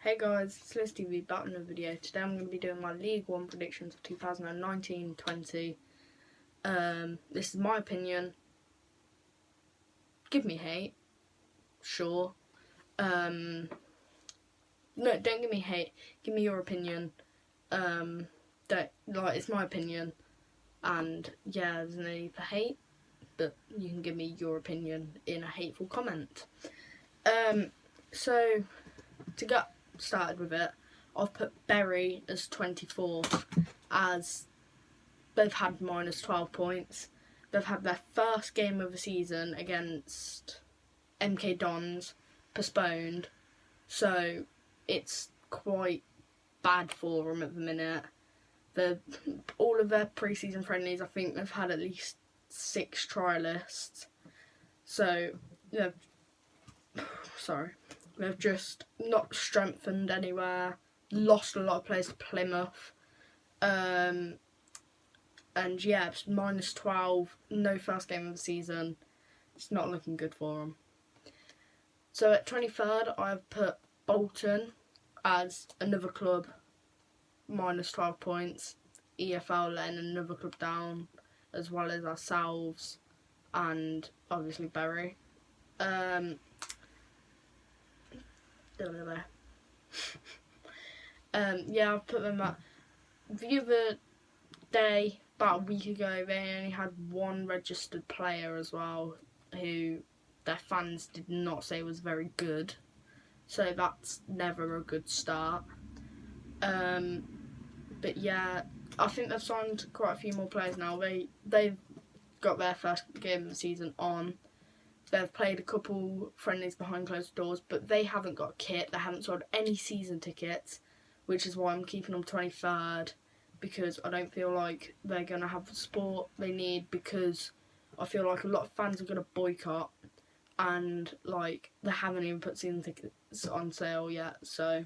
Hey guys, it's Liz TV back in a video. Today I'm going to be doing my League One predictions of 2019-20. This is my opinion. Give me hate, sure. No, don't give me hate. Give me your opinion. It's my opinion, and yeah, there's no need for hate, but you can give me your opinion in a hateful comment. So to get started with it, I've put Bury as 24th, as they've had minus 12 points. They've had their first game of the season against MK Dons postponed, so it's quite bad for them at the minute. All of their pre-season friendlies, I think they've had at least 6 trialists, so they've just not strengthened anywhere, lost a lot of players to Plymouth, and yeah, it's minus 12, no first game of the season. It's not looking good for them. So at 23rd, I've put Bolton as another club, minus 12 points. EFL letting another club down, as well as ourselves, and obviously Bury. Yeah, I've put them at the other day, about a week ago, they only had one registered player as well, who their fans did not say was very good. So that's never a good start. But yeah, I think they've signed quite a few more players now. They've got their first game of the season on. They've played a couple friendlies behind closed doors, but they haven't got a kit. They haven't sold any season tickets, which is why I'm keeping them 23rd, because I don't feel like they're going to have the support they need, because I feel like a lot of fans are going to boycott, and like they haven't even put season tickets on sale yet, so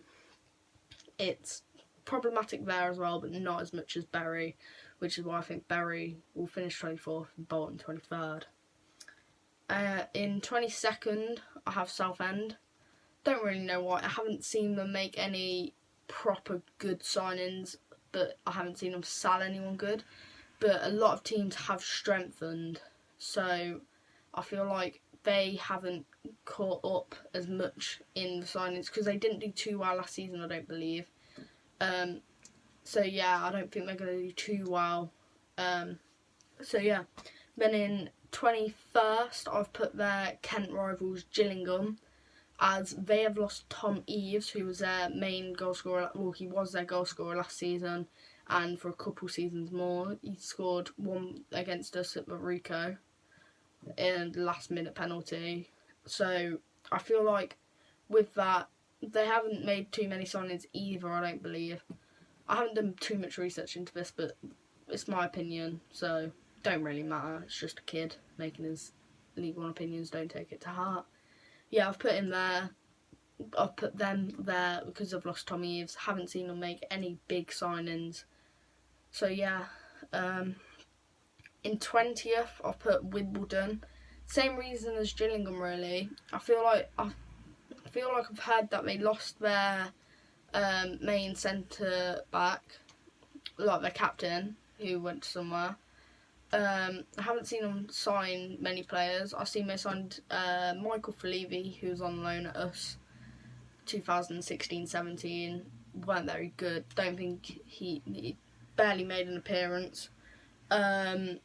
it's problematic there as well, but not as much as Bury, which is why I think Bury will finish 24th and Bolton 23rd. In 22nd, I have Southend. Don't really know why. I haven't seen them make any proper good signings, but I haven't seen them sell anyone good. But a lot of teams have strengthened, so I feel like they haven't caught up as much in the signings, because they didn't do too well last season, I don't believe. So yeah, I don't think they're going to do too well. So yeah, then in 21st, I've put their Kent rivals Gillingham, as they have lost Tom Eves, who was their main goal scorer. Well, he was their goal scorer last season, and for a couple seasons more. He scored one against us at Marico in the last minute penalty. So I feel like with that, they haven't made too many signings either, I don't believe. I haven't done too much research into this, but it's my opinion, so don't really matter. It's just a kid making his League One opinions, don't take it to heart. Yeah, I've put him there. I've put them there because I've lost Tommy Eves. Haven't seen them make any big signings. So yeah, in 20th, I've put Wimbledon. Same reason as Gillingham, really. I feel like I've heard that they lost their main centre back, like their captain, who went somewhere. I haven't seen them sign many players. I've seen they signed Michael Falevi, who was on loan at us 2016-17. Weren't very good. Don't think he barely made an appearance. They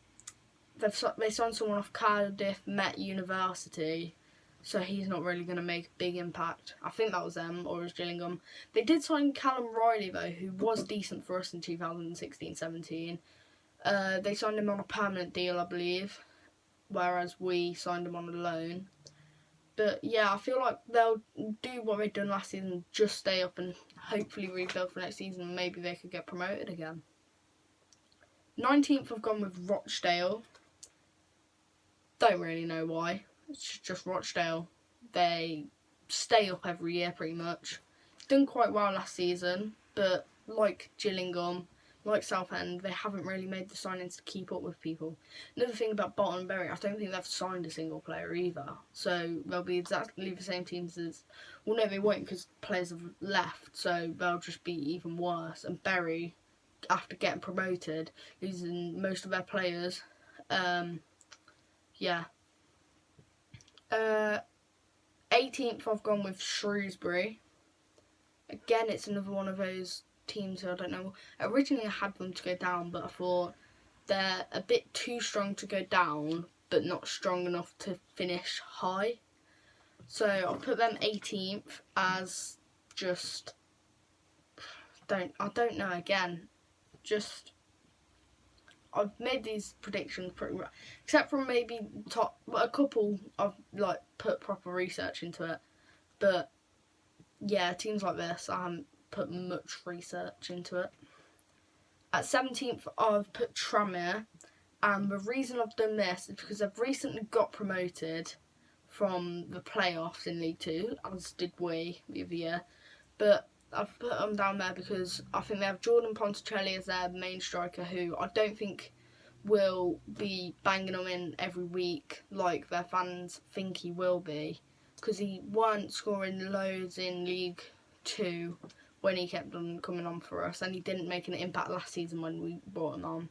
signed someone off Cardiff Met University, so he's not really going to make a big impact. I think that was them, or was Gillingham. They did sign Callum Riley, though, who was decent for us in 2016-17. They signed him on a permanent deal, I believe, whereas we signed him on a loan. But yeah, I feel like they'll do what they've done last season, just stay up and hopefully rebuild for next season, and maybe they could get promoted again. 19th, I've gone with Rochdale. Don't really know why. It's just Rochdale. They stay up every year pretty much. Done quite well last season, but like Gillingham, like Southend, they haven't really made the signings to keep up with people. Another thing about Bolton and Bury, I don't think they've signed a single player either. So they'll be exactly the same teams as... Well, no, they won't because players have left, so they'll just be even worse. And Bury, after getting promoted, losing most of their players. Yeah. 18th, I've gone with Shrewsbury. Again, it's another one of those teams who I don't know. Originally, I had them to go down, but I thought they're a bit too strong to go down, but not strong enough to finish high. So I'll put them 18th as just... I don't know again. Just... I've made these predictions pretty well, except for maybe a couple I've like put proper research into it, but yeah, teams like this I haven't put much research into it. At 17th, I've put Tranmere, and the reason I've done this is because they've recently got promoted from the playoffs in League Two, as did we the other year, but I've put them down there because I think they have Jordan Ponticelli as their main striker, who I don't think will be banging them in every week like their fans think he will be, because he weren't scoring loads in League 2 when he kept on coming on for us, and he didn't make an impact last season when we brought him on.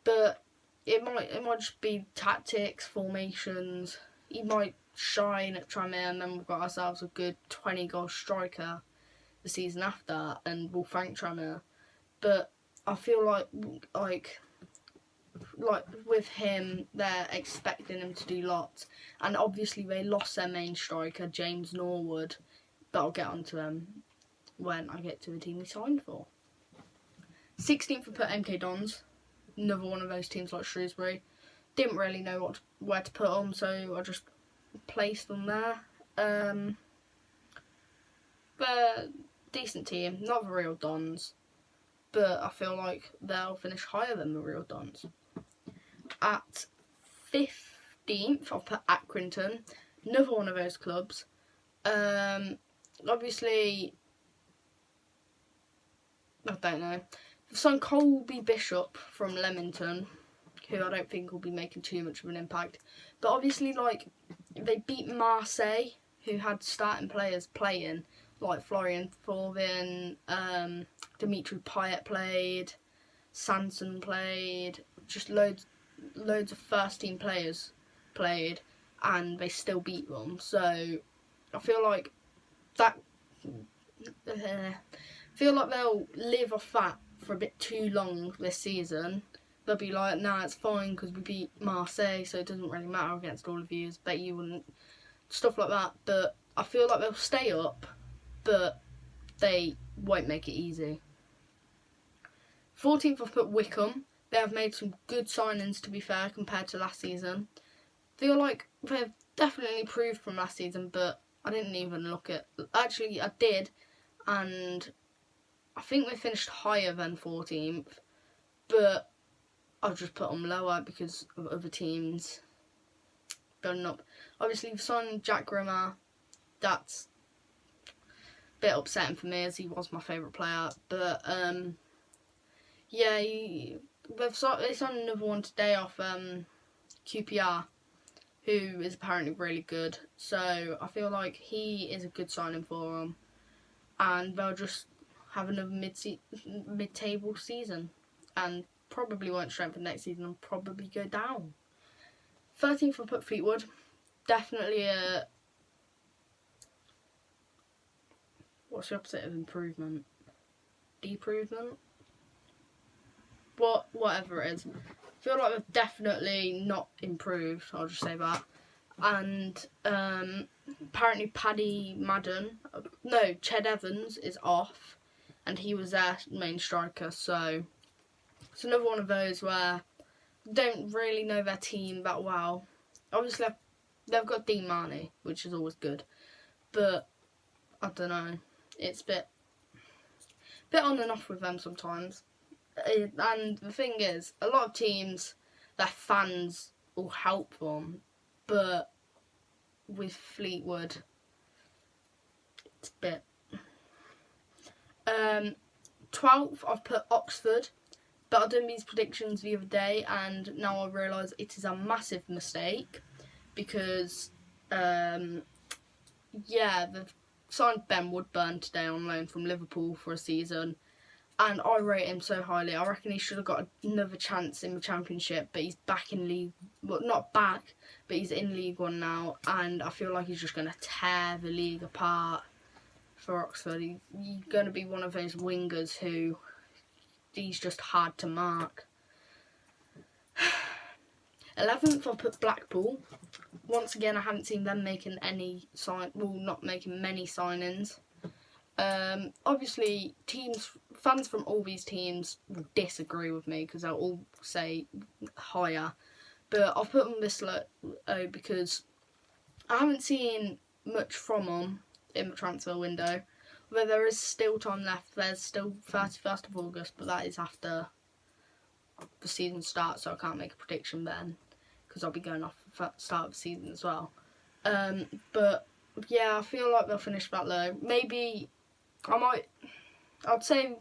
But it might just be tactics, formations. He might shine at Tranmere, and then we've got ourselves a good 20-goal striker the season after, and we'll thank Tranmere. But I feel like with him, they're expecting him to do lots, and obviously they lost their main striker, James Norwood, but I'll get onto him when I get to the team he signed for. 16th, we put MK Dons, another one of those teams like Shrewsbury. Didn't really know where to put them, so I just placed them there. They're decent team, not the real Dons, but I feel like they'll finish higher than the real Dons. At 15th, I've put Accrington, another one of those clubs. Obviously, I don't know. They've signed Colby Bishop from Leamington, who I don't think will be making too much of an impact. But obviously, like, they beat Marseille, who had starting players playing, like Florian Thauvin, Dimitri Payet played, Sanson played, just loads of first team players played, and they still beat them. So I feel like they'll live off that for a bit too long this season. They'll be like, nah, it's fine because we beat Marseille, so it doesn't really matter against all of you. Bet you wouldn't, stuff like that. But I feel like they'll stay up, but they won't make it easy. 14th, I've put Wickham. They have made some good signings, to be fair, compared to last season. Feel like they've definitely improved from last season, but I didn't even look at... Actually, I did, and I think they finished higher than 14th, but I've just put them lower because of other teams building up. Obviously, we've signed Jack Grimmer. That's a bit upsetting for me, as he was my favourite player. But, yeah, they signed another one today off QPR, who is apparently really good. So I feel like he is a good signing for them, and they'll just have another mid-table season, and probably won't strengthen next season and probably go down. 13th, I put Fleetwood. Definitely a... What's the opposite of improvement? Deprovement? Whatever it is. I feel like they've definitely not improved, I'll just say that. And apparently Ched Evans is off, and he was their main striker, so it's another one of those where I don't really know their team that well. Obviously, they've got Dean Marney, which is always good, but I don't know. It's a bit on and off with them sometimes. And the thing is, a lot of teams, their fans will help them, but with Fleetwood, it's a bit... 12th, I've put Oxford. But I done these predictions the other day, and now I realise it is a massive mistake because, they've signed Ben Woodburn today on loan from Liverpool for a season, and I rate him so highly. I reckon he should have got another chance in the Championship, but he's back in League... Well, not back, but he's in League One now, and I feel like he's just going to tear the league apart for Oxford. He's going to be one of those wingers who... He's just hard to mark. 11th, I'll put Blackpool. Once again, I haven't seen them making not making many signings. Obviously, fans from all these teams will disagree with me because they'll all say higher. But I've put them this low because I haven't seen much from them in the transfer window. Although there is still time left, there's still 31st of August, but that is after the season starts, so I can't make a prediction then, because I'll be going off the start of the season as well. But yeah, I feel like they'll finish that low. Maybe, I'd say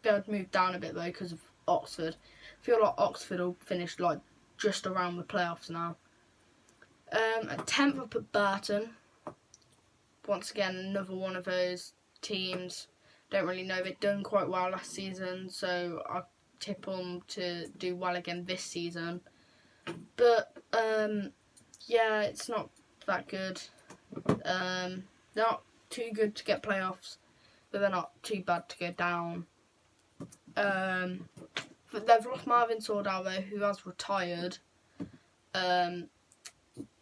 they'll move down a bit though, because of Oxford. I feel like Oxford will finish like just around the playoffs now. At 10th, I'll put Burton. Once again, another one of those teams. Don't really know. They've done quite well last season, so I tip them to do well again this season. But yeah, it's not that good. They're not too good to get playoffs, but they're not too bad to go down. But they've lost Marvin Sordal though, who has retired.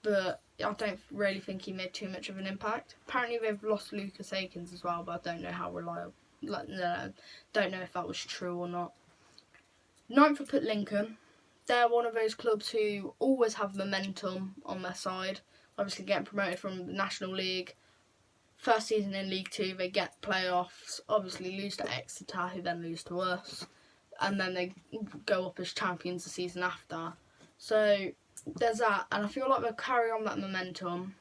But I don't really think he made too much of an impact. Apparently they've lost Lucas Akins as well, but I don't know how reliable. Don't know if that was true or not. 9th, I put Lincoln. They're one of those clubs who always have momentum on their side. Obviously getting promoted from the National League. First season in League 2, they get playoffs. Obviously lose to Exeter, who then lose to us. And then they go up as champions the season after. So there's that, and I feel like they'll carry on that momentum,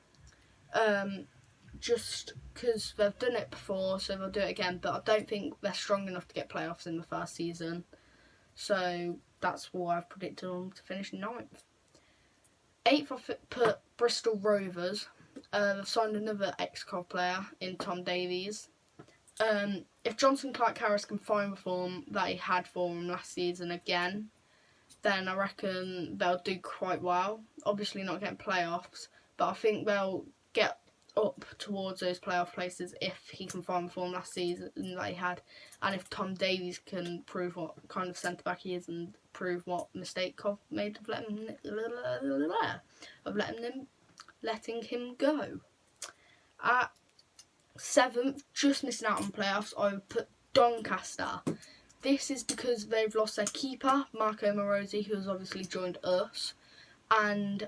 just because they've done it before, so they'll do it again, but I don't think they're strong enough to get playoffs in the first season, so that's why I've predicted them to finish 9th. 8th, I've put Bristol Rovers. They've signed another ex-Cov player in Tom Davies. If Jonson Clarke-Harris can find the form that he had for him last season again, then I reckon they'll do quite well. Obviously not getting playoffs, but I think they'll get up towards those playoff places if he can find the form last season that he had, and if Tom Davies can prove what kind of centre-back he is and prove what mistake Cov made of letting him go. At 7th, just missing out on playoffs, I would put Doncaster. This is because they've lost their keeper, Marco Morosi, who has obviously joined us, and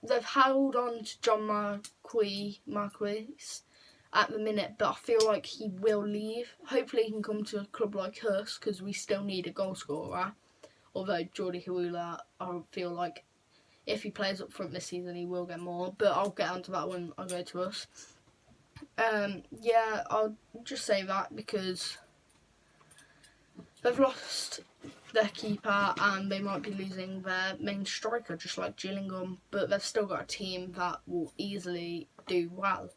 they've held on to John Marquis at the minute, but I feel like he will leave. Hopefully he can come to a club like us, because we still need a goal scorer. Although Jordi Hawula, I feel like if he plays up front this season, he will get more, but I'll get onto that when I go to us. Yeah, I'll just say that because they've lost their keeper and they might be losing their main striker, just like Gillingham, but they've still got a team that will easily do well.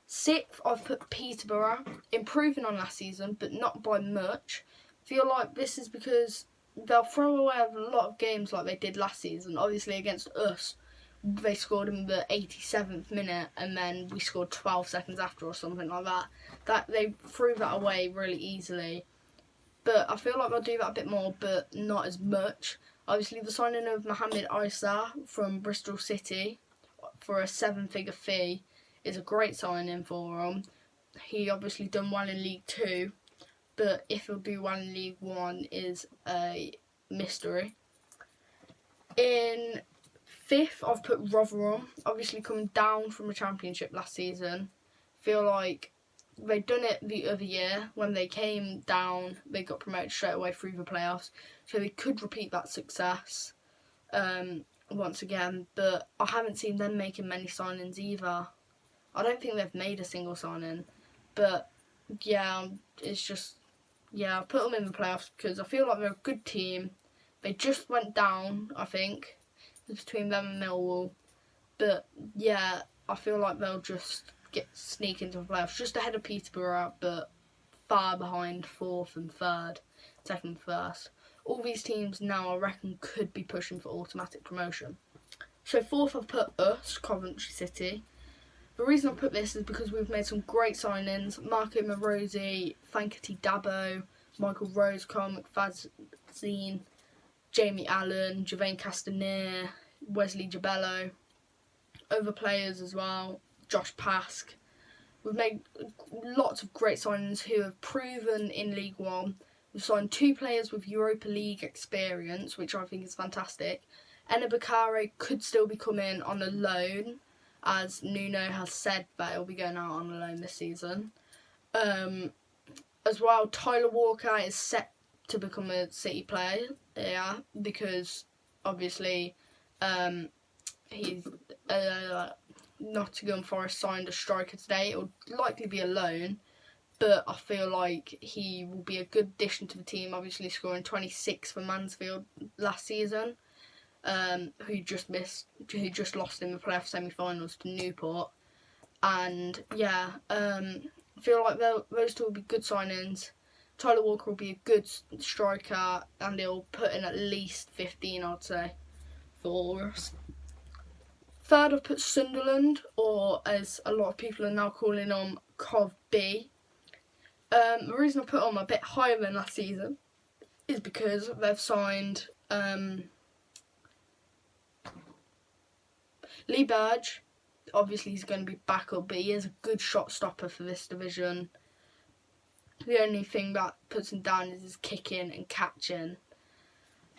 6th, I've put Peterborough, improving on last season, but not by much. Feel like this is because they'll throw away a lot of games like they did last season. Obviously against us, they scored in the 87th minute and then we scored 12 seconds after or something like that. That they threw that away really easily. But I feel like they'll do that a bit more, but not as much. Obviously the signing of Mohamed Issa from Bristol City for a 7-figure fee is a great signing for him. He obviously done well in League 2, but if he'll do well in League 1 is a mystery. In 5th, I've put Rotherham, obviously coming down from the Championship last season. Feel like they'd done it the other year. When they came down, they got promoted straight away through the playoffs, so they could repeat that success once again, but I haven't seen them making many signings either. I don't think they've made a single signing, but yeah, it's just, yeah, I put them in the playoffs because I feel like they're a good team. They just went down, I think. It's between them and Millwall. But, yeah, I feel like they'll just sneak into the playoffs. Just ahead of Peterborough, but far behind 4th and 3rd, 2nd and 1st. All these teams now, I reckon, could be pushing for automatic promotion. So 4th, I've put us, Coventry City. The reason I put this is because we've made some great signings. Marco Morosi, Fankity Dabo, Michael Rosecombe, McFadzean, Jamie Allen, Javaine Castanier, Wesley Jabello. Other players as well, Josh Pask. We've made lots of great signings who have proven in League One. We've signed 2 players with Europa League experience, which I think is fantastic. Ena Bakare could still be coming on a loan, as Nuno has said that he'll be going out on a loan this season. As well, Tyler Walker is set to become a City player, yeah, because obviously he's Nottingham Forest signed a striker today. It will likely be a loan, but I feel like he will be a good addition to the team, obviously scoring 26 for Mansfield last season. Who just lost in the playoff semi-finals to Newport, and yeah, I feel like those 2 will be good signings. Tyler Walker will be a good striker, and he'll put in at least 15, I'd say, for us. 3rd, I've put Sunderland, or as a lot of people are now calling them, Cov B. The reason I put them a bit higher than last season is because they've signed Lee Burge. Obviously he's going to be back up, but he is a good shot stopper for this division. The only thing that puts him down is his kicking and catching.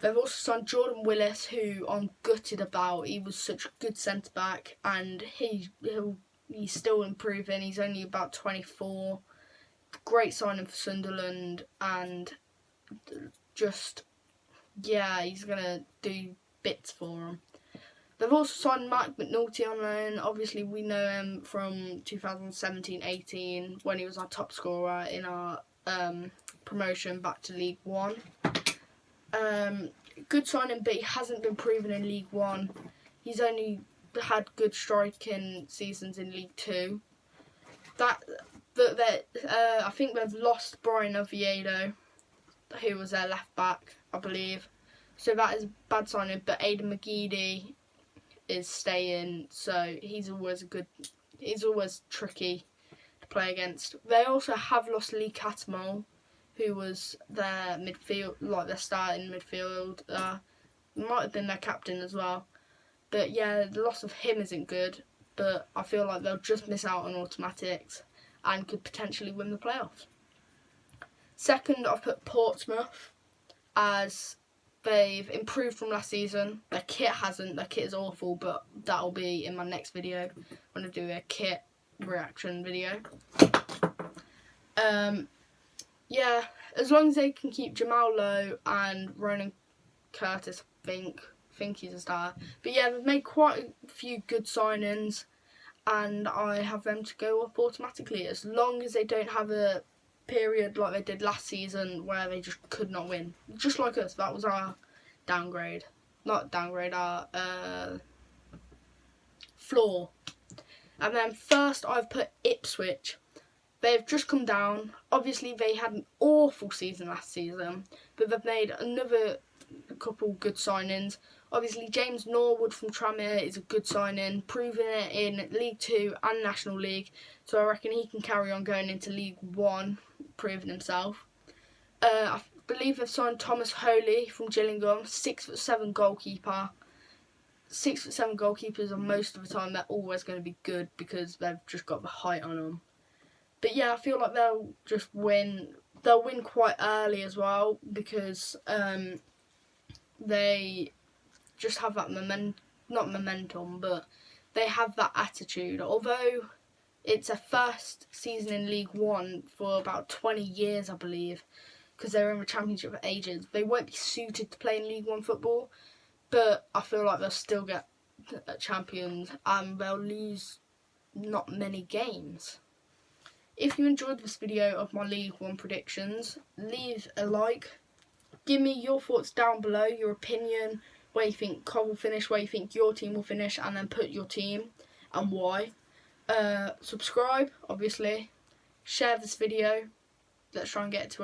They've also signed Jordan Willis, who I'm gutted about. He was such a good centre-back, and he's still improving. He's only about 24. Great signing for Sunderland, and just, yeah, he's going to do bits for them. They've also signed Mark McNulty on loan. Obviously, we know him from 2017-18 when he was our top scorer in our promotion back to League One. Good signing, but he hasn't been proven in League One. He's only had good striking seasons in League Two. I think they've lost Brian Oviedo, who was their left back, I believe. So that is a bad signing, but Aidan McGeady is staying, so he's always tricky to play against. They also have lost Lee Cattermole, who was their midfield, like their starting midfield, might have been their captain as well. But yeah, the loss of him isn't good, but I feel like they'll just miss out on automatics and could potentially win the playoffs. 2nd, I've put Portsmouth, as they've improved from last season. Their kit hasn't. Their kit is awful, but that'll be in my next video when I do a kit reaction video. Yeah, as long as they can keep Jamal Lowe and Ronan Curtis, I think he's a star. But yeah, they've made quite a few good signings, and I have them to go up automatically, as long as they don't have a period like they did last season where they just could not win. Just like us, that was our downgrade. Not downgrade, our floor. And then 1st, I've put Ipswich. They've just come down. Obviously, they had an awful season last season, but they've made another couple good signings. Obviously, James Norwood from Tranmere is a good signing, proving it in League 2 and National League. So I reckon he can carry on going into League 1, proving himself. I believe they've signed Thomas Holy from Gillingham, 6'7" goalkeeper. 6'7" goalkeepers, and most of the time they're always going to be good because they've just got the height on them. But yeah, I feel like they'll just win. They'll win quite early as well because they just have that not momentum, but they have that attitude. Although it's their first season in League One for about 20 years, I believe, because they were in the Championship for ages. They won't be suited to play in League One football, but I feel like they'll still get champions and they'll lose not many games. If you enjoyed this video of my League One predictions, leave a like. Give me your thoughts down below, your opinion, where you think Cov will finish, where you think your team will finish, and then put your team and why. Subscribe, obviously. Share this video. Let's try and get to